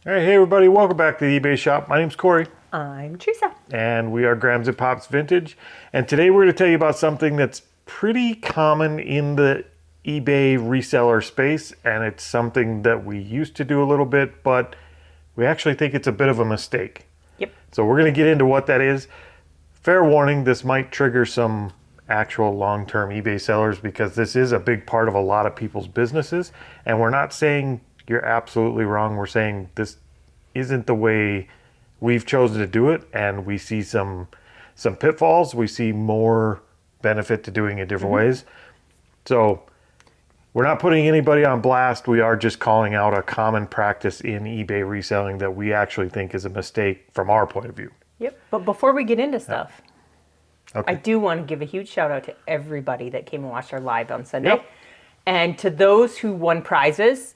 All right, hey everybody, welcome back to the eBay shop. My name's Corey. I'm Teresa. And we are Grams and Pops Vintage. And today we're going to tell you about something that's pretty common in the eBay reseller space. And it's something that we used to do a little bit, but we actually think it's a bit of a mistake. Yep. So we're going to get into what that is. Fair warning, this might trigger some actual long-term eBay sellers because this is a big part of a lot of people's businesses. And we're not saying you're absolutely wrong. We're saying this isn't the way we've chosen to do it, and we see some pitfalls. We see more benefit to doing it different ways. So we're not putting anybody on blast. We are just calling out a common practice in eBay reselling that we actually think is a mistake from our point of view. Yep. But before we get into stuff, Okay. I do want to give a huge shout out to everybody that came and watched our live on Sunday. Yep. And to those who won prizes.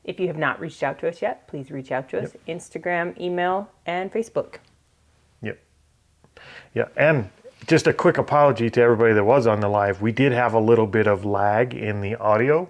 If you have not reached out to us yet, please reach out to us. Yep. Instagram, email, and Facebook. Yep. Yeah, and just a quick apology to everybody that was on the live. We did have a little bit of lag in the audio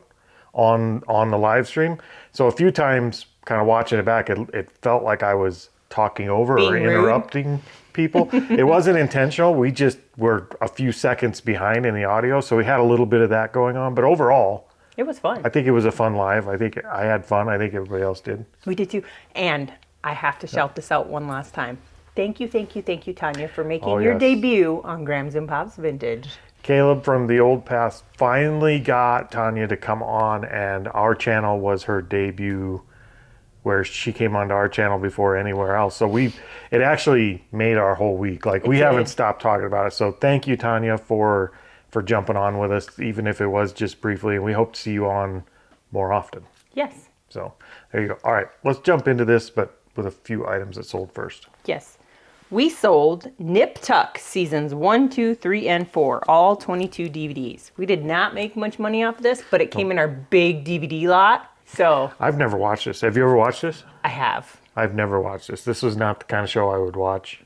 on the live stream. So a few times kind of watching it back, it felt like I was talking over Being or interrupting people. It wasn't intentional. We just were a few seconds behind in the audio. So we had a little bit of that going on. But overall, it was fun. I think it was a fun live. I think I had fun. I think everybody else did. We did too. And I have to shout this out one last time. Thank you, Tanya, for making your debut on Grams and Pops Vintage. Caleb from the old past finally got Tanya to come on, and our channel was her debut where she came onto our channel before anywhere else. So it actually made our whole week. Like, we haven't stopped talking about it. So thank you, Tanya, for jumping on with us, even if it was just briefly. And we hope to see you on more often. Yes. So there you go. All right, let's jump into this, but with a few items that sold first. Yes. We sold Nip Tuck Seasons 1, 2, 3, and 4, all 22 DVDs. We did not make much money off this, but it came in our big DVD lot. So I've never watched this. Have you ever watched this? I have. I've never watched this. This was not the kind of show I would watch.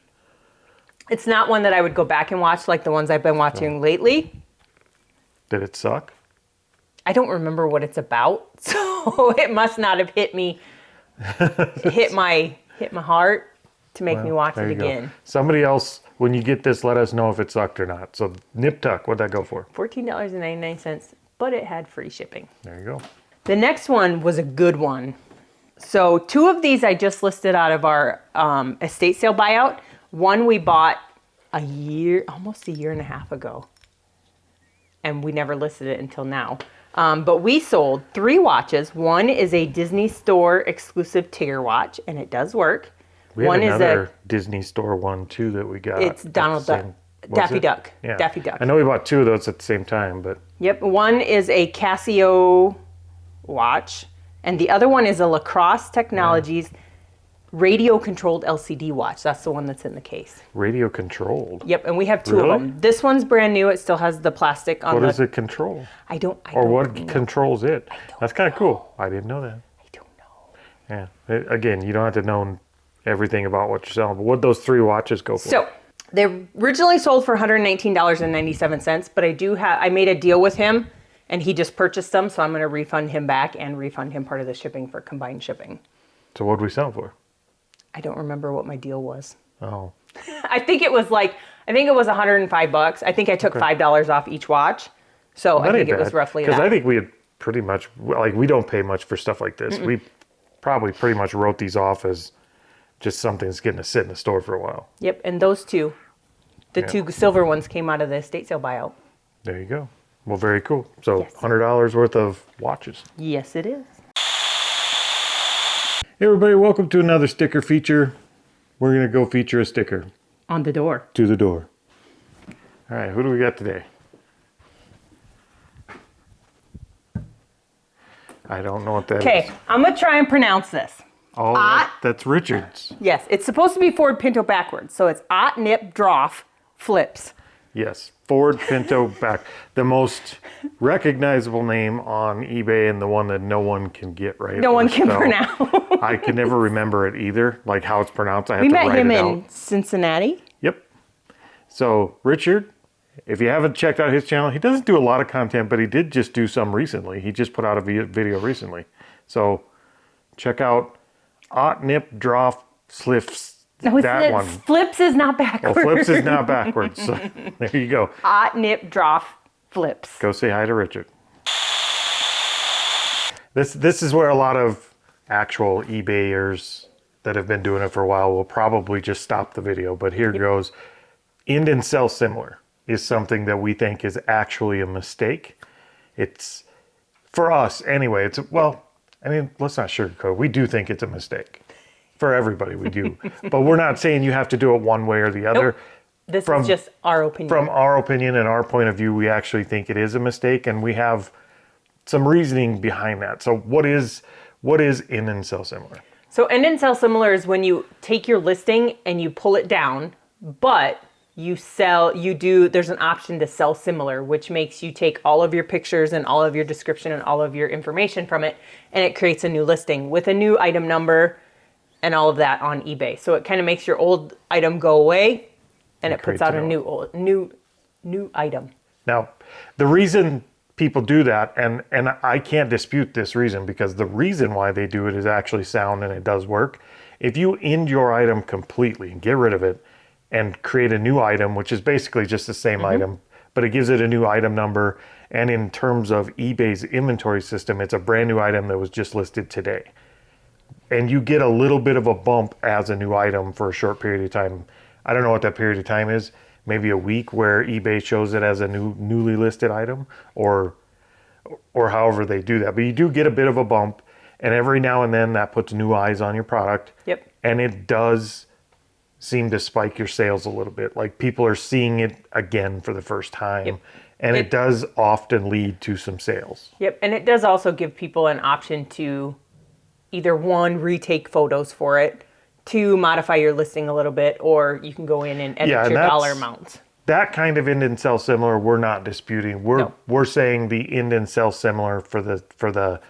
It's not one that I would go back and watch like the ones I've been watching lately. Did it suck? I don't remember what it's about, so it must not have hit me, hit my heart to make me watch it again. Go. Somebody else, when you get this, let us know if it sucked or not. So Nip Tuck, what'd that go for? $14.99, but it had free shipping. There you go. The next one was a good one. So 2 of these I just listed out of our estate sale buyout. One we bought almost a year and a half ago. And we never listed it until now. But we sold 3 watches. One is a Disney Store exclusive Tigger watch, and it does work. We had another Disney Store one, too, that we got. It's Donald Duck. Daffy Duck. Yeah. Daffy Duck. I know we bought 2 of those at the same time, but... Yep. One is a Casio watch, and the other one is a Lacrosse Technologies radio-controlled LCD watch. That's the one that's in the case. Radio-controlled? Yep, and we have 2 of them. This one's brand new. It still has the plastic on What does it control? I don't what know. controls it? That's kind of cool. I didn't know that. I don't know. Yeah. Again, you don't have to know everything about what you're selling, but what'd those 3 watches go for? So, they originally sold for $119.97, but I made a deal with him, and he just purchased them, so I'm going to refund him back and refund him part of the shipping for combined shipping. So what'd we sell for? I don't remember what my deal was. Oh. I think it was $105. I think I took $5 off each watch. So I think it was roughly that. Because I think we had pretty much, like, we don't pay much for stuff like this. We probably pretty much wrote these off as just something that's getting to sit in the store for a while. Yep, and those 2, the 2 silver ones came out of the estate sale buyout. There you go. Well, very cool. So Yes. $100 worth of watches. Yes, it is. Hey everybody, welcome to another sticker feature. We're going to go feature a sticker. On the door. To the door. All right, who do we got today? I don't know what that is. Okay, I'm going to try and pronounce this. Oh, that's Richards. Yes, it's supposed to be Ford Pinto backwards. So it's Ot Nip Droff Flips. Yes, Ford Pinto back. The most recognizable name on eBay and the one that no one can get right. No one can pronounce. I can never remember it either, like how it's pronounced. I have We to met write him it in out. Cincinnati. Yep. So Richard, if you haven't checked out his channel, he doesn't do a lot of content, but he did just do some recently. He just put out a video recently. So check out Ot nip draw slips. No, it's That one. Flips is not backwards. Well, flips is not backwards. So there you go. Ot nip draw flips. Go say hi to Richard. This is where a lot of actual eBayers that have been doing it for a while will probably just stop the video. But here goes. End and sell similar is something that we think is actually a mistake. It's, for us anyway, it's, well, I mean, let's not sugarcoat. We do think it's a mistake. For everybody, we do. But we're not saying you have to do it one way or the other. Nope. This is just our opinion. From our opinion and our point of view, we actually think it is a mistake, and we have some reasoning behind that. So what is end and sell similar? So end and sell similar is when you take your listing and you pull it down, but there's an option to sell similar, which makes you take all of your pictures and all of your description and all of your information from it, and it creates a new listing with a new item number and all of that on eBay. So it kind of makes your old item go away, and it puts out a new item. Now, the reason people do that, and I can't dispute this reason, because the reason why they do it is actually sound and it does work. If you end your item completely and get rid of it and create a new item, which is basically just the same item, but it gives it a new item number, and in terms of eBay's inventory system, it's a brand new item that was just listed today. And you get a little bit of a bump as a new item for a short period of time. I don't know what that period of time is. Maybe a week, where eBay shows it as a newly listed item, or however they do that. But you do get a bit of a bump, and every now and then that puts new eyes on your product. Yep. And it does seem to spike your sales a little bit. Like, people are seeing it again for the first time. Yep. And it does often lead to some sales. Yep. And it does also give people an option to either one, retake photos for it, two, modify your listing a little bit, or you can go in and edit your dollar amounts. That kind of end and sell similar, we're not disputing. We're saying the end and sell similar for the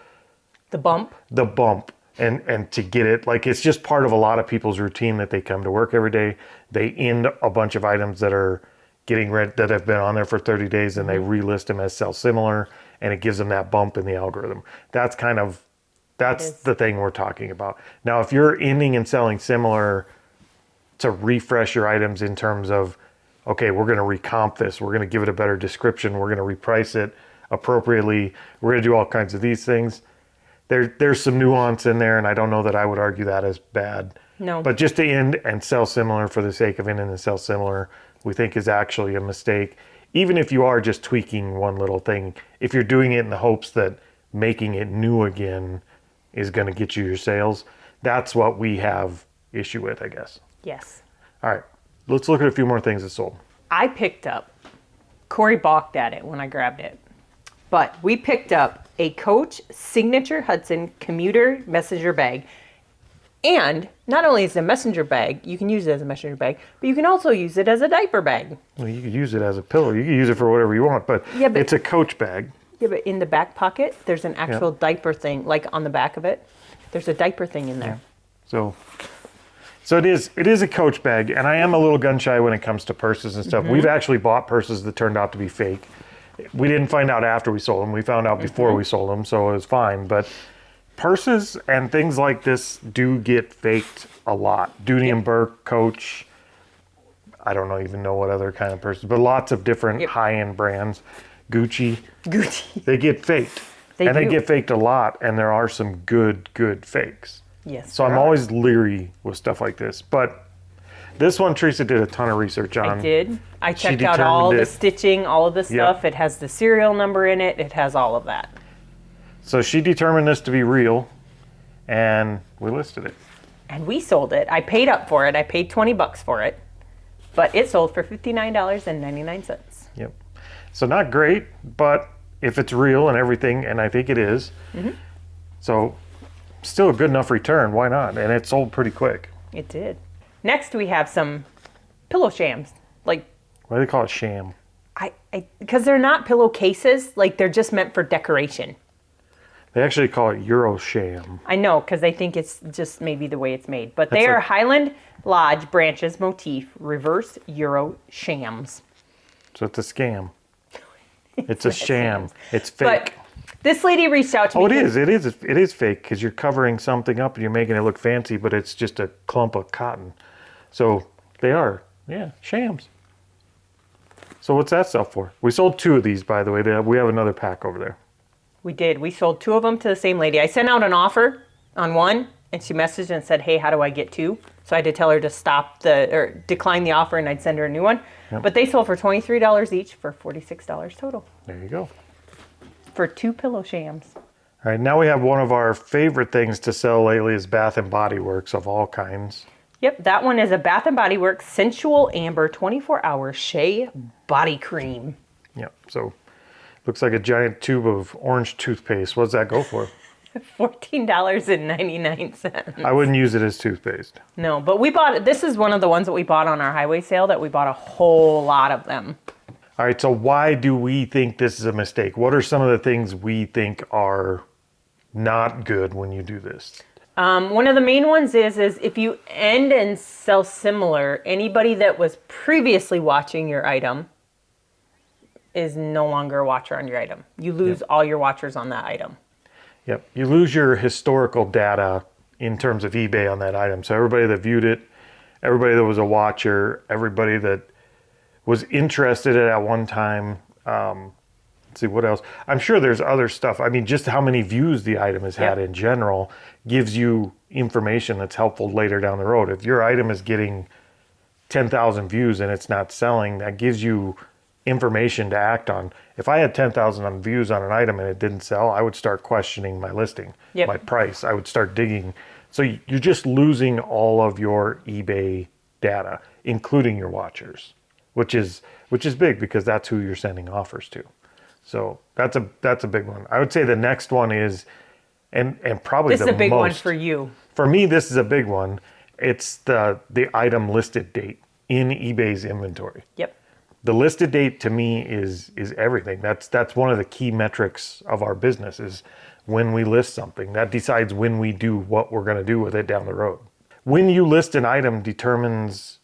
bump. The bump. And to get it, like, it's just part of a lot of people's routine that they come to work every day. They end a bunch of items that are getting rid, that have been on there for 30 days, and they relist them as sell similar, and it gives them that bump in the algorithm. That's the thing we're talking about. Now, if you're ending and selling similar to refresh your items in terms of, okay, we're going to recomp this, we're going to give it a better description, we're going to reprice it appropriately, we're going to do all kinds of these things. There's some nuance in there, and I don't know that I would argue that as bad. No. But just to end and sell similar for the sake of ending and sell similar, we think is actually a mistake. Even if you are just tweaking one little thing, if you're doing it in the hopes that making it new again is going to get you your sales, that's what we have issue with, I guess. Yes. All right, let's look at a few more things that sold. I picked up, Corey balked at it when I grabbed it, but we picked up a Coach Signature Hudson commuter messenger bag. And not only is it a messenger bag, you can use it as a messenger bag, but you can also use it as a diaper bag. Well, you could use it as a pillow. You can use it for whatever you want, but it's a Coach bag. Yeah, but in the back pocket, there's an actual diaper thing, like on the back of it. There's a diaper thing in there. Yeah. So it is a Coach bag, and I am a little gun shy when it comes to purses and stuff. We've actually bought purses that turned out to be fake. We didn't find out after we sold them. We found out before we sold them, so it was fine. But purses and things like this do get faked a lot. Dooney and Burke, Coach, I don't even know what other kind of purses, but lots of different high-end brands. Gucci. They get faked. They get faked a lot, and there are some good fakes. Yes. So I'm always leery with stuff like this. But this one, Teresa did a ton of research on. I did. I checked out all the stitching, all of the stuff. It has the serial number in it. It has all of that. So she determined this to be real, and we listed it. And we sold it. I paid up for it. I paid $20 for it. But it sold for $59.99. Yep. So not great, but if it's real and everything, and I think it is, so still a good enough return, why not? And it sold pretty quick. It did. Next we have some pillow shams. Like, why do they call it sham? Because they're not pillowcases, like they're just meant for decoration. They actually call it Euro sham. I know, because they think it's just maybe the way it's made. But they are Highland Lodge branches motif reverse Euro shams. So it's a scam. It's a sham. It's fake. But This lady reached out to me. Oh, it is fake because you're covering something up and you're making it look fancy, but it's just a clump of cotton. So they are, yeah, shams. So what's that sell for? We sold 2 of these, by the way. We have another pack over there. We did. We sold 2 of them to the same lady. I sent out an offer on one, and she messaged and said, hey, how do I get 2? So I had to tell her to decline the offer, and I'd send her a new one. Yep. But they sold for $23 each for $46 total. There you go. For 2 pillow shams. All right, now we have one of our favorite things to sell lately is Bath and Body Works of all kinds. Yep, that one is a Bath and Body Works Sensual Amber 24-hour Shea Body Cream. Yep, so looks like a giant tube of orange toothpaste. What does that go for? $14.99. I wouldn't use it as toothpaste. No, but this is one of the ones that we bought on our highway sale that we bought a whole lot of them. All right, so why do we think this is a mistake? What are some of the things we think are not good when you do this? One of the main ones is if you end and sell similar, anybody that was previously watching your item is no longer a watcher on your item. You lose all your watchers on that item. Yep, you lose your historical data in terms of eBay on that item. So everybody that viewed it, everybody that was a watcher, everybody that was interested in it at one time. Let's see what else. I'm sure there's other stuff. I mean, just how many views the item has had in general gives you information that's helpful later down the road. If your item is getting 10,000 views and it's not selling, that gives you information to act on. If I had 10,000 views on an item and it didn't sell, I would start questioning my listing, my price. I would start digging. So you're just losing all of your eBay data, including your watchers, which is big because that's who you're sending offers to. So that's a big one. I would say the next one is, and probably this is a big one for you. For me, this is a big one. It's the item listed date in eBay's inventory. Yep. The listed date to me is everything. That's one of the key metrics of our business is when we list something. That decides when we do what we're going to do with it down the road. When you list an item determines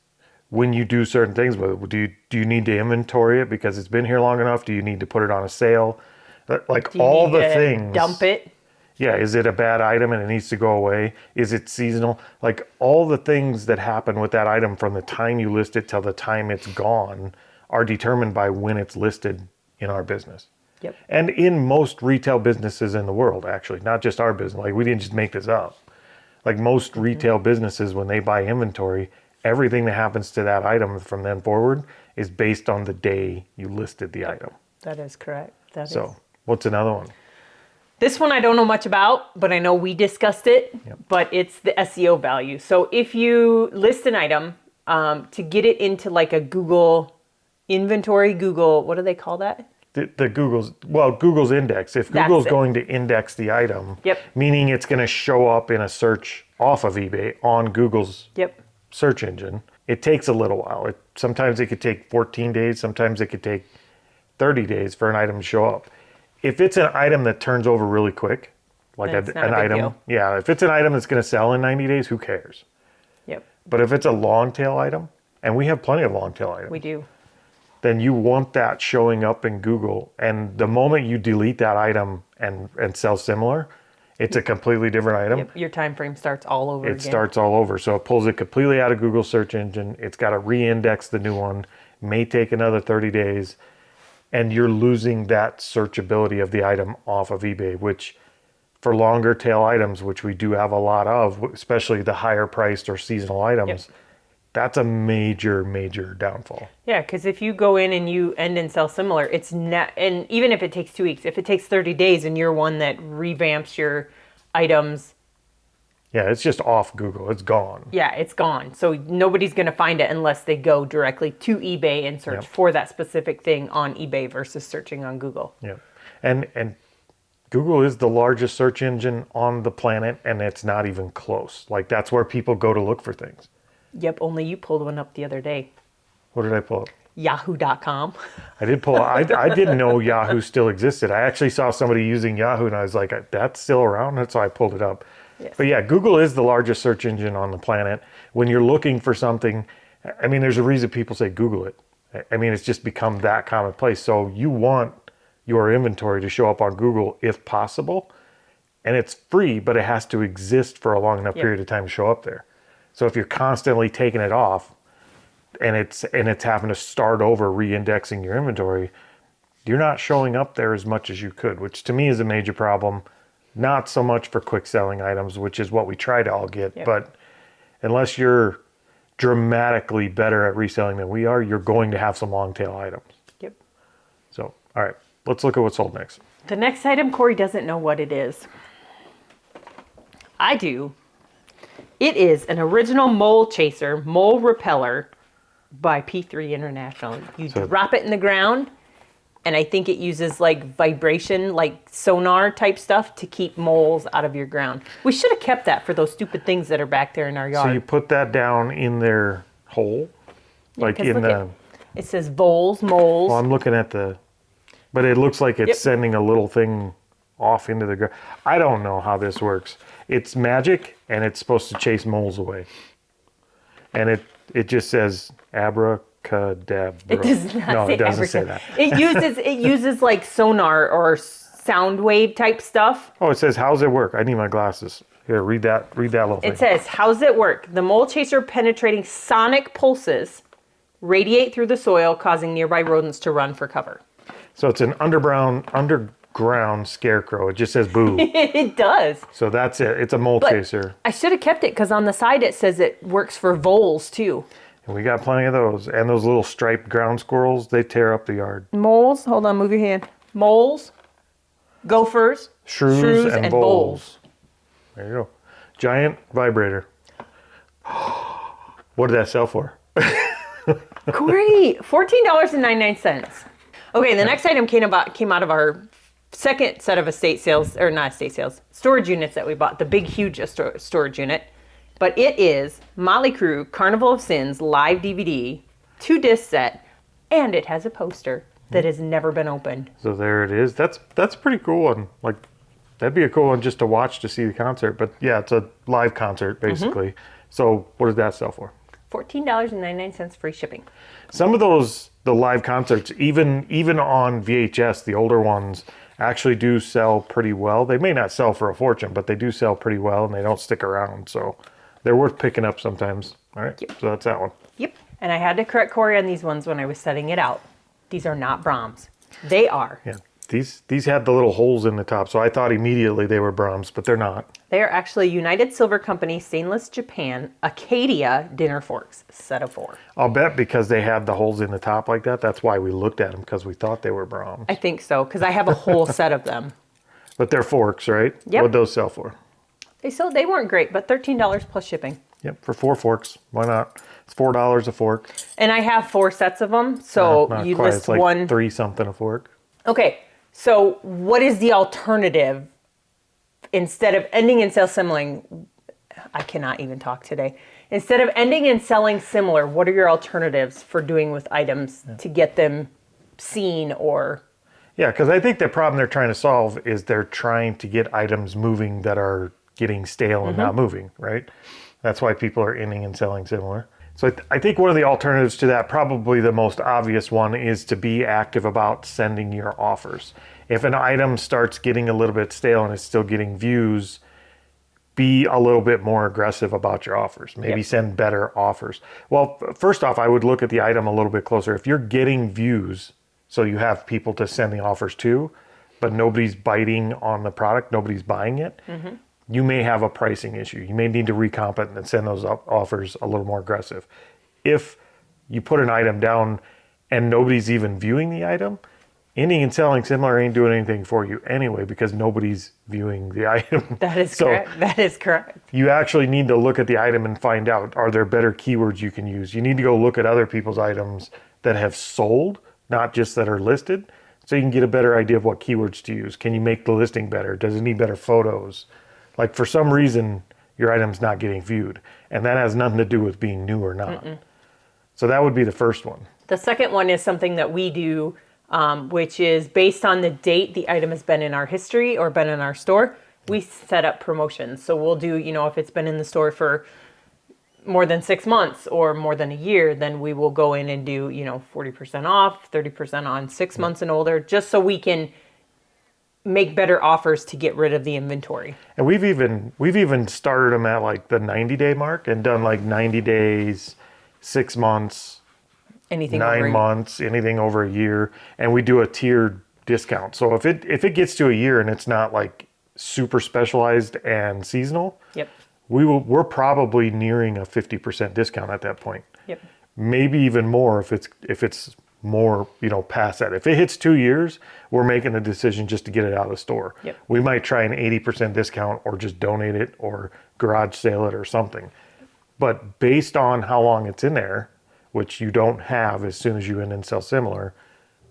when you do certain things with it. Do you need to inventory it because it's been here long enough? Do you need to put it on a sale? Like all the things. Dump it. Yeah, is it a bad item and it needs to go away? Is it seasonal? Like all the things that happen with that item from the time you list it till the time it's gone are determined by when it's listed in our business. Yep. And in most retail businesses in the world, actually, not just our business. Like we didn't just make this up. Like most retail businesses, when they buy inventory, everything that happens to that item from then forward is based on the day you listed the item. That is correct. So what's another one? This one I don't know much about, but I know we discussed it, but it's the SEO value. So if you list an item to get it into like a Google inventory, what do they call that? Google's index. If Google's going to index the item, meaning it's going to show up in a search off of eBay on Google's search engine, it takes a little while. Sometimes it could take 14 days. Sometimes it could take 30 days for an item to show up. If it's an item that turns over really quick, like an item, if it's an item that's going to sell in 90 days, who cares? Yep. But if it's a long tail item, and we have plenty of long tail items. We do. Then you want that showing up in Google. And the moment you delete that item and sell similar, it's a completely different item. Yep. Your time frame starts all over again. It starts all over. So it pulls it completely out of Google's search engine. It's got to re-index the new one. May take another 30 days. And you're losing that searchability of the item off of eBay, which for longer tail items, which we do have a lot of, especially the higher priced or seasonal items, that's a major, major downfall. Yeah, because if you go in and you end and sell similar, it's not, and even if it takes 2 weeks, if it takes 30 days and you're one that revamps your items. Yeah, it's just off Google. It's gone. Yeah, it's gone. So nobody's going to find it unless they go directly to eBay and search for that specific thing on eBay versus searching on Google. Yeah, and Google is the largest search engine on the planet, and it's not even close. Like that's where people go to look for things. Yep, only you pulled one up the other day. What did I pull up? Yahoo.com. I did pull. I didn't know Yahoo still existed. I actually saw somebody using Yahoo, and I was like, "That's still around." That's why I pulled it up. Yes. But yeah, Google is the largest search engine on the planet. When you're looking for something, I mean, there's a reason people say Google it. I mean, it's just become that commonplace. So you want your inventory to show up on Google if possible. And it's free, but it has to exist for a long enough period of time to show up there. So if you're constantly taking it off and it's having to start over re-indexing your inventory, you're not showing up there as much as you could, which to me is a major problem. Not so much for quick selling items, which is what we try to all get, but unless you're dramatically better at reselling than we are, you're going to have some long tail items. Yep. So, all right, let's look at what's sold next. The next item, Corey doesn't know what it is. I do. It is an original mole chaser, mole repeller by P3 International. You drop it in the ground, and I think it uses like vibration, like sonar type stuff to keep moles out of your ground. We should have kept that for those stupid things that are back there in our yard. So you put that down in their hole? Like in the... It says voles, moles. Well, I'm looking at the... But it looks like it's sending a little thing off into the ground. I don't know how this works. It's magic, and it's supposed to chase moles away. And it just says abracadabra. It does not no, say it doesn't abracadabra. say that. It uses like sonar or sound wave type stuff. Oh, it says, how's it work? I need my glasses. Here, read that little thing. It says, how's it work? The mole chaser penetrating sonic pulses radiate through the soil, causing nearby rodents to run for cover. So it's an underground scarecrow. It just says boo. It does. So that's it. It's a mole chaser. I should have kept it because on the side it says it works for voles too. And we got plenty of those. And those little striped ground squirrels, they tear up the yard. Moles, hold on, move your hand. Moles, gophers, Shrews and voles. There you go. Giant vibrator. What did that sell for? Great. $14.99. Okay, the next item came out of our second set of storage units that we bought, the big, huge storage unit. But it is Motley Crue Carnival of Sins live DVD, 2-disc set, and it has a poster that has never been opened. So there it is. That's a pretty cool one. Like, that'd be a cool one just to watch to see the concert. But yeah, it's a live concert basically. So what does that sell for? $14.99 free shipping. Some of the live concerts, even on VHS, the older ones actually do sell pretty well. They may not sell for a fortune, but they do sell pretty well, and they don't stick around. So they're worth picking up sometimes. All right, So that's that one. Yep. And I had to correct Corey on these ones when I was setting it out. These are not Brahms. They are. Yeah, these had the little holes in the top, so I thought immediately they were Brahms, but they're not. They are actually United Silver Company Stainless Japan Acadia dinner forks, set of 4. I'll bet because they had the holes in the top like that, that's why we looked at them, because we thought they were Brahms. I think so, because I have a whole set of them. But they're forks, right? Yep. What'd those sell for? They weren't great, but $13 plus shipping. Yep, for 4 forks. Why not? It's $4 a fork. And I have 4 sets of them, so Not you quite. list It's like one. 3 something a fork. Okay, so what is the alternative? Instead of ending and sell similar, I cannot even talk today. Instead of ending and selling similar, what are your alternatives for doing with items to get them seen or... Yeah, because I think the problem they're trying to solve is they're trying to get items moving that are getting stale and not moving, right? That's why people are ending and selling similar. So I think one of the alternatives to that, probably the most obvious one, is to be active about sending your offers. If an item starts getting a little bit stale and it's still getting views, be a little bit more aggressive about your offers. Maybe send better offers. Well, first off, I would look at the item a little bit closer. If you're getting views, so you have people to send the offers to, but nobody's biting on the product, nobody's buying it, you may have a pricing issue. You may need to recomp it and send those offers a little more aggressive. If you put an item down and nobody's even viewing the item, ending and selling similar ain't doing anything for you anyway because nobody's viewing the item. That is correct. That is correct. You actually need to look at the item and find out, are there better keywords you can use? You need to go look at other people's items that have sold, not just that are listed, so you can get a better idea of what keywords to use. Can you make the listing better? Does it need better photos? Like, for some reason, your item's not getting viewed, and that has nothing to do with being new or not. So that would be the first one. The second one is something that we do, which is based on the date the item has been in our history or been in our store, we set up promotions. So we'll do, if it's been in the store for more than 6 months or more than a year, then we will go in and do, 40% off, 30% on 6 months and older, just so we can make better offers to get rid of the inventory. And we've even started them at like the 90-day mark and done like 90 days, 6 months, Anything 9 months, anything over a year, and we do a tiered discount. So if it gets to a year and it's not like super specialized and seasonal, Yep. we're probably nearing a 50% discount at that point. Yep. Maybe even more if it's more, past that. If it hits 2 years, we're making a decision just to get it out of the store. Yep. We might try an 80% discount or just donate it or garage sale it or something. But based on how long it's in there, which you don't have as soon as you end and sell similar,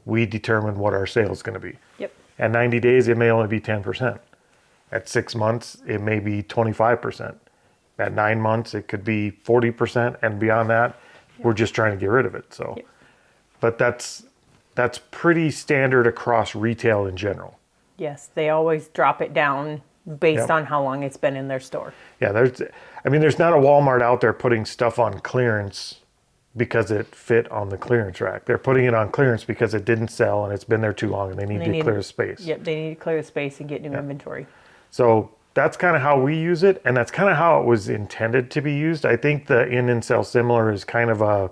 we determine what our sale is going to be. Yep. At 90 days, it may only be 10%. At 6 months, it may be 25%. At 9 months, it could be 40%. And beyond that, we're just trying to get rid of it. So, but that's pretty standard across retail in general. Yes, they always drop it down based on how long it's been in their store. Yeah, there's not a Walmart out there putting stuff on clearance because it fit on the clearance rack. They're putting it on clearance because it didn't sell and it's been there too long and they need to clear the space. Yep, they need to clear the space and get new inventory. So that's kind of how we use it, and that's kind of how it was intended to be used. I think the in and sell similar is kind of a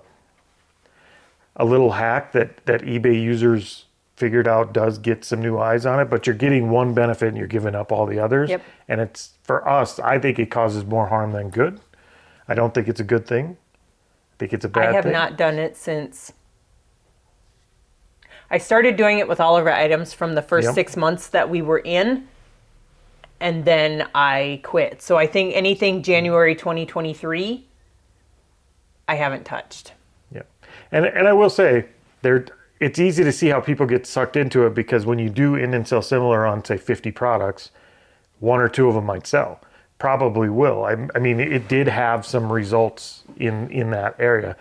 little hack that eBay users figured out does get some new eyes on it, but you're getting one benefit and you're giving up all the others. Yep. And it's, for us, I think it causes more harm than good. I don't think it's a good thing. I think it's a bad thing. I have not done it since I started doing it with all of our items from the first 6 months that we were in, and then I quit. So I think anything January 2023, I haven't touched. Yeah. And I will say, it's easy to see how people get sucked into it, because when you do in and sell similar on, say, 50 products, 1 or 2 of them might sell. Probably will. I mean, it did have some results in that area.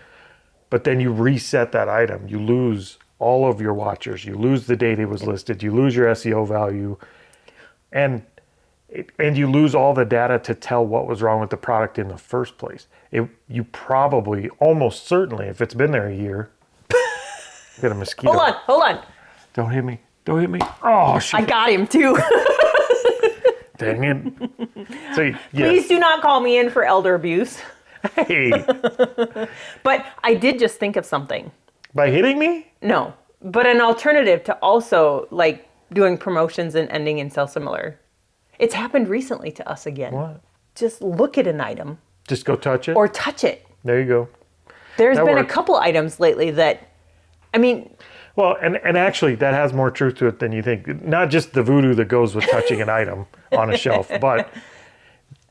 But then you reset that item. You lose all of your watchers. You lose the date it was listed. You lose your SEO value. And you lose all the data to tell what was wrong with the product in the first place. You probably, almost certainly, if it's been there a year, got a mosquito. Hold on. Don't hit me. Oh, shit. I got him too. Dang it. So, yes. Please do not call me in for elder abuse. Hey. But I did just think of something. By hitting me? No, but an alternative to also like doing promotions and ending in sell similar. It's happened recently to us again. What? Just look at an item. Just go touch it? Or touch it. There you go. There's That been works. a couple items lately that, I mean, Well, and actually, that has more truth to it than you think. Not just the voodoo that goes with touching an item on a shelf, but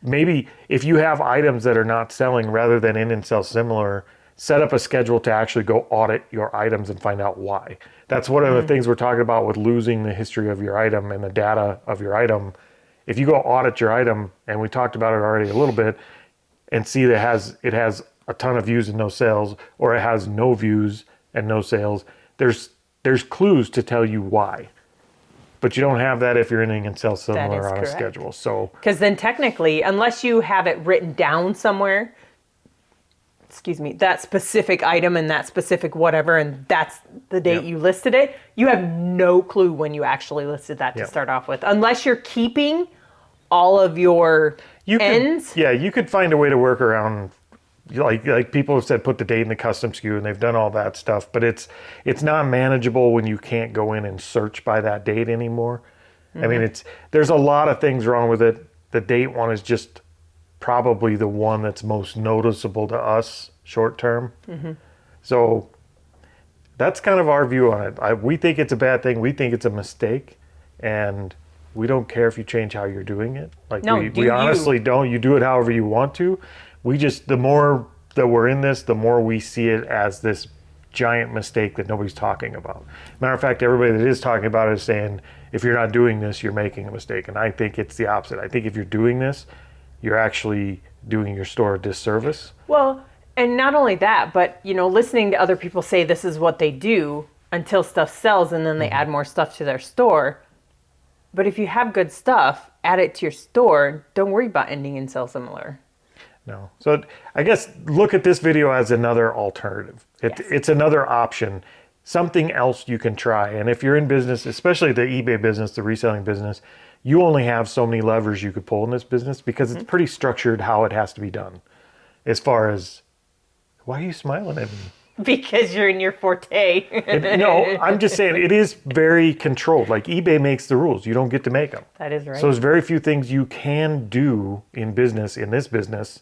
maybe if you have items that are not selling, rather than in and sell similar, set up a schedule to actually go audit your items and find out why. That's one of the things we're talking about with losing the history of your item and the data of your item. If you go audit your item, and we talked about it already a little bit, and see that it has a ton of views and no sales, or it has no views and no sales, there's clues to tell you why. But you don't have that if you're in and sell similar on a correct. schedule. So, because then technically, unless you have it written down somewhere, that specific item and that specific whatever, and that's the date you listed it, you have no clue when you actually listed that to start off with. Unless you're keeping all of your ends. You could find a way to work around, like people have said, put the date in the custom SKU, and they've done all that stuff, but it's not manageable when you can't go in and search by that date anymore. I mean, there's a lot of things wrong with it. The date one is just probably the one that's most noticeable to us short term. So that's kind of our view on it. We think it's a bad thing. We think it's a mistake, and we don't care if you change how you're doing it. Like, No, we honestly don't. You do it however you want to. We just, the more that we're in this, the more we see it as this giant mistake that nobody's talking about. Matter of fact, everybody that is talking about it is saying, if you're not doing this, you're making a mistake. And I think it's the opposite. I think if you're doing this, you're actually doing your store a disservice. Well, and not only that, but listening to other people say this is what they do until stuff sells, and then they add more stuff to their store. But if you have good stuff, add it to your store. Don't worry about ending in sell similar. No. So I guess look at this video as another alternative. It's another option, something else you can try. And if you're in business, especially the eBay business, the reselling business, you only have so many levers you could pull in this business because it's pretty structured how it has to be done. As far as, why are you smiling at me? Because you're in your forte. No, I'm just saying it is very controlled. Like eBay makes the rules. You don't get to make them. That is right. So there's very few things you can do in business, in this business,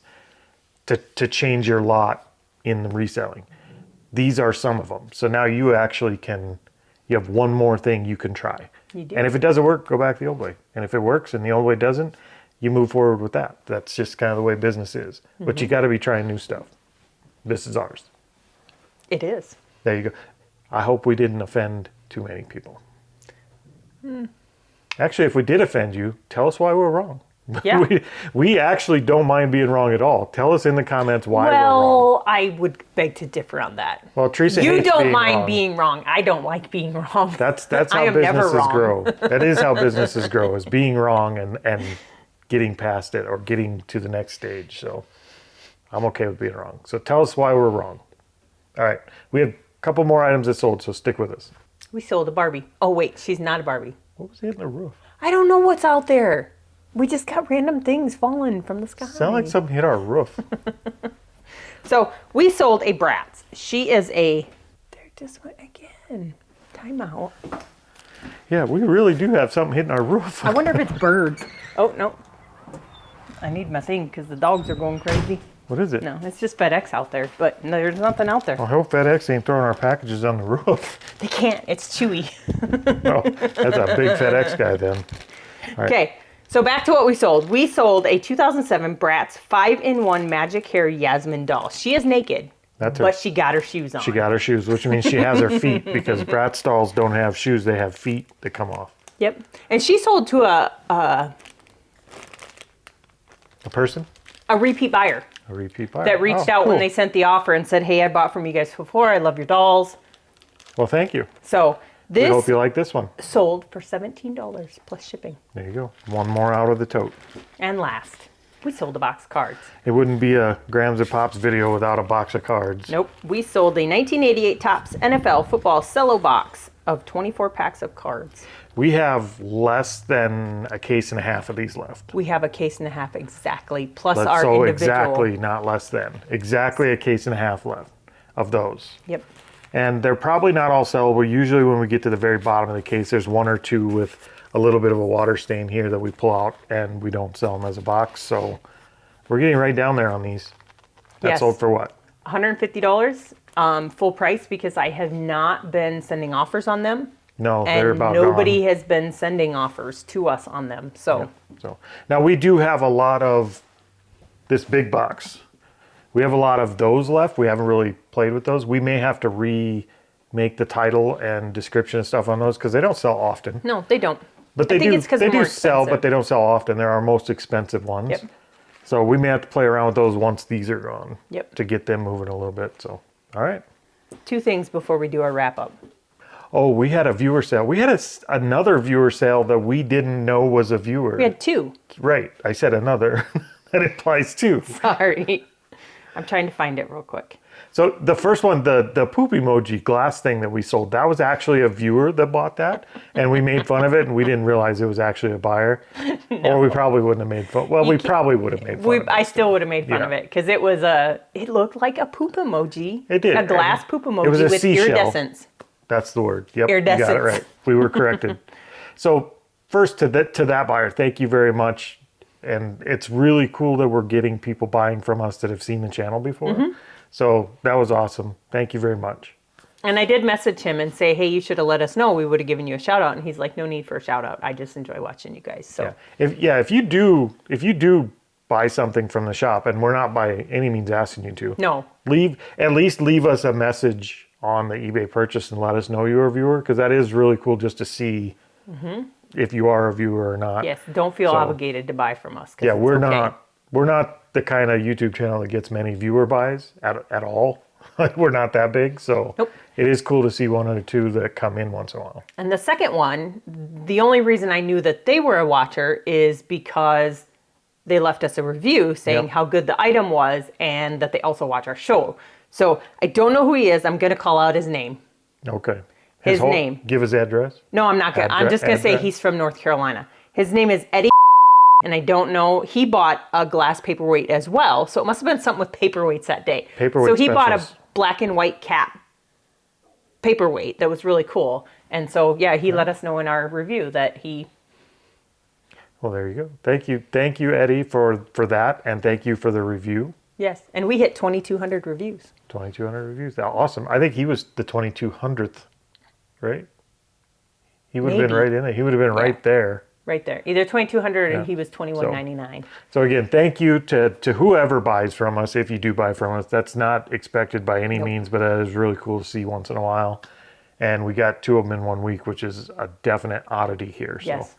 to change your lot in the reselling. These are some of them. So now you actually you have one more thing you can try. You do. And if it doesn't work, go back the old way. And if it works and the old way doesn't, you move forward with that. That's just kind of the way business is. But you got to be trying new stuff. This is ours. It is. There you go. I hope we didn't offend too many people. Actually, if we did offend you, tell us why we're wrong. Yeah. we actually don't mind being wrong at all. Tell us in the comments why we're wrong. Well, I would beg to differ on that. Well, Teresa You hates don't being mind wrong. being wrong. I don't like being wrong. That's I how am never businesses wrong. grow. That is how businesses grow, is being wrong and getting past it or getting to the next stage. So I'm okay with being wrong. So tell us why we're wrong. All right. We have a couple more items that sold, so stick with us. We sold a Barbie. Oh, wait, she's not a Barbie. What was hitting the roof? I don't know what's out there. We just got random things falling from the sky. Sound like something hit our roof. So we sold a Bratz. She is there just went again. Timeout. Yeah, we really do have something hitting our roof. I wonder if it's birds. Oh, no. I need my thing because the dogs are going crazy. What is it? No, it's just FedEx out there, but there's nothing out there. I hope FedEx ain't throwing our packages on the roof. They can't. It's chewy. Oh, that's a big FedEx guy then. All right. Okay, so back to what we sold. We sold a 2007 Bratz 5-in-1 Magic Hair Yasmin doll. She is naked, That's her. but she got her shoes on. She got her shoes, which means she has her feet because Bratz dolls don't have shoes. They have feet that come off. Yep. And she sold to A person? a repeat buyer A repeat buyer. that reached Oh, out when cool. they sent the offer and said, hey, I bought from you guys before. I love your dolls. Well, thank you. So We this hope you like this one. sold for $17 plus shipping. There you go. One more out of the tote. And last, we sold a box of cards. It wouldn't be a Grams of Pops video without a box of cards. Nope. We sold a 1988 Topps NFL football cello box of 24 packs of cards. We have less than a case and a half of these left. We have a case and a half exactly, plus But our so individual. exactly, not less than. Exactly a case and a half left of those. Yep. And they're probably not all sellable. Usually when we get to the very bottom of the case, there's one or two with a little bit of a water stain here that we pull out and we don't sell them as a box. So we're getting right down there on these. That Yes. sold for what? $150 full price because I have not been sending offers on them. No, they're And about nobody gone. has been sending offers to us on them. So So now we do have a lot of this big box. We have a lot of those left. We haven't really played with those. We may have to remake the title and description and stuff on those because they don't sell often. no, they don't. But they I think do. it's 'cause They they're do more sell, but expensive. they don't sell often. They're our most expensive ones. Yep. So we may have to play around with those once these are gone. Yep. To get them moving a little bit. So, all right. Two things before we do our wrap up. Oh, we had a viewer sale. We had another viewer sale that we didn't know was a viewer. We had two. Right. I said another. That implies two. Sorry. I'm trying to find it real quick. So the first one, the poop emoji glass thing that we sold, that was actually a viewer that bought that, and we made fun of it, and we didn't realize it was actually a buyer, or we probably wouldn't have made fun. Well, we probably would have made fun. of it. I still would have made fun Yeah. of it because it looked like a poop emoji. It did. A glass And poop it emoji was a with seashell. iridescence. That's the word. Yep, you got it Iridescence. right. We were corrected. So first to that buyer, thank you very much, and it's really cool that we're getting people buying from us that have seen the channel before. Mm-hmm. So that was awesome. Thank you very much. And I did message him and say, hey, you should have let us know. We would have given you a shout out. And he's like, no need for a shout out. I just enjoy watching you guys. So Yeah. If you do buy something from the shop, and we're not by any means asking you to, no, at least leave us a message on the eBay purchase and let us know you're a viewer, because that is really cool just to see if you are a viewer or not. yes, don't feel So- obligated to buy from us. 'Cause Yeah, it's we're okay. not the kind of YouTube channel that gets many viewer buys at all. We're not that big, so Nope. it is cool to see one or two that come in once in a while. And the second one, the only reason I knew that they were a watcher is because they left us a review saying Yep. how good the item was and that they also watch our show. So I don't know who he is. I'm going to call out his name. Okay. His name. Give his address. No, I'm not going to. I'm just going to say Address? he's from North Carolina. His name is Eddie. And I don't know. He bought a glass paperweight as well. So it must have been something with paperweights that day. Paperweight So he bought a specials. black and white cap paperweight that was really cool. And so, yeah, he let us know in our review that he... Well, there you go. Thank you, Eddie, for that, and thank you for the review. Yes, and we hit 2,200 reviews. 2,200 reviews. Awesome. I think he was the 2,200th, right? He would have been Maybe. right in it. He would have been right there. Right there. Either 2,200 Yeah. and he was 2,199. So again, thank you to whoever buys from us. If you do buy from us, that's not expected by any means, but that is really cool to see once in a while. And we got 2 of them in 1 week, which is a definite oddity here. So, Yes.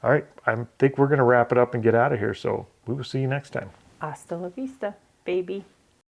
all right, I think we're going to wrap it up and get out of here. So we will see you next time. Hasta la vista, baby.